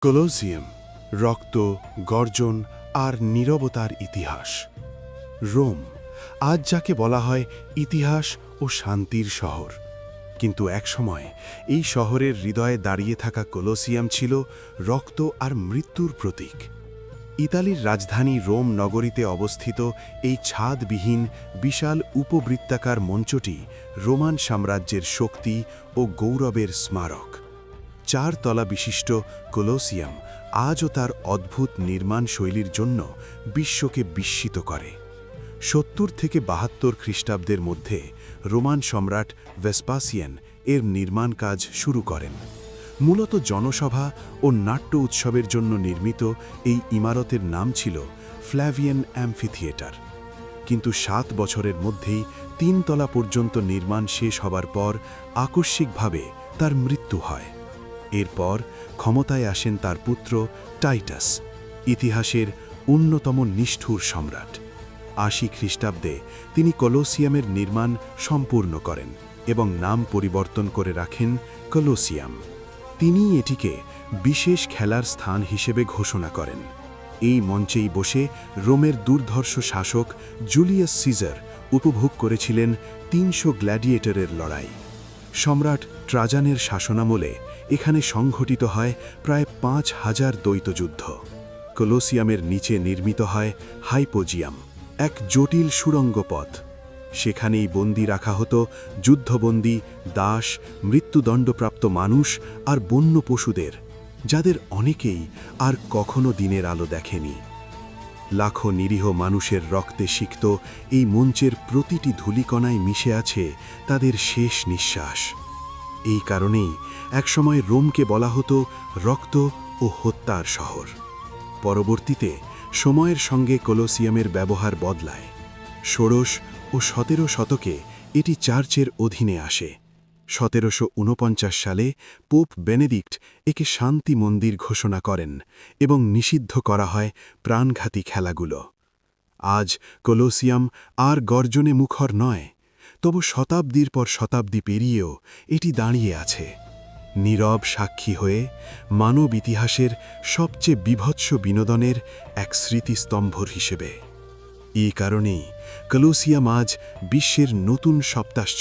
Colosseum, রক্ত, গর্জন আর নীরবতার ইতিহাস। রোম, আজ যাকে বলা হয় ইতিহাস ও শান্তির শহর, কিন্তু একসময় এই শহরের হৃদয়ে দাঁড়িয়ে থাকা কলোসিয়াম ছিল রক্ত আর মৃত্যুর প্রতীক। ইতালির রাজধানী রোম নগরীতে অবস্থিত এই ছাদবিহীন বিশাল উপবৃত্তাকার মঞ্চটি রোমান সাম্রাজ্যের শক্তি ও গৌরবের স্মারক। 4 তলা বিশিষ্ট কলোসিয়াম আজও তার অদ্ভুত নির্মাণ শৈলীর জন্য বিশ্বকে বিস্মিত করে। 70 থেকে 72 খ্রিস্টাব্দের মধ্যে রোমান সম্রাট ভেসপাসিয়ান এর নির্মাণ কাজ শুরু করেন। মূলত জনসভা ও নাট্য উৎসবের জন্য নির্মিত এই ইমারতের নাম ছিল ফ্ল্যাভিয়ান অ্যাম্ফিথিয়েটার। কিন্তু 7 বছরের মধ্যেই 3 তলা পর্যন্ত নির্মাণ শেষ হবার পর আকস্মিকভাবে তার মৃত্যু হয়। এরপর ক্ষমতায় আসেন তার পুত্র টাইটাস, ইতিহাসের অন্যতম নিষ্ঠুর সম্রাট। 80 খ্রিস্টাব্দে তিনি কলোসিয়ামের নির্মাণ সম্পূর্ণ করেন এবং নাম পরিবর্তন করে রাখেন কলোসিয়াম। তিনি এটিকে বিশেষ খেলার স্থান হিসেবে ঘোষণা করেন। এই মঞ্চেই বসে রোমের দুর্ধর্ষ শাসক জুলিয়াস সিজার উপভোগ করেছিলেন 300 গ্ল্যাডিয়েটরের লড়াই। সম্রাট ট্রাজানের শাসনামলে এখানে সংঘটিত হয় প্রায় 5000 দ্বৈতযুদ্ধ। কলোসিয়ামের নিচে নির্মিত হয় হাইপোজিয়াম, এক জটিল সুড়ঙ্গ পথ। সেখানেই বন্দী রাখা হতো যুদ্ধবন্দী, দাস, মৃত্যুদণ্ডপ্রাপ্ত মানুষ আর বন্য পশুদের, যাদের অনেকেই আর কখনো দিনের আলো দেখেনি। লাখো নিরীহ মানুষের রক্তে সিক্ত এই মঞ্চের প্রতিটি ধূলিকণায় মিশে আছে তাদের শেষ নিঃশ্বাস। এই কারণেই একসময় রোমকে বলা হতো রক্ত ও হত্যার শহর। পরবর্তীতে সময়ের সঙ্গে কলোসিয়ামের ব্যবহার বদলায়। 16 ও 17 শতকে এটি চার্চের অধীনে আসে। 1749 সালে পোপ বেনেডিক্ট একে শান্তি মন্দির ঘোষণা করেন এবং নিষিদ্ধ করা হয় প্রাণঘাতী খেলাগুলো। আজ কলোসিয়াম আর গর্জনে মুখর নয়, তবু শতাব্দীর পর শতাব্দী পেরিয়েও এটি দাঁড়িয়ে আছে, নীরব সাক্ষী হয়ে মানব ইতিহাসের সবচেয়ে বীভৎস বিনোদনের এক স্মৃতিস্তম্ভর হিসেবে। এই কারণেই কলোসিয়াম আজ বিশ্বের নতুন সপ্তাহ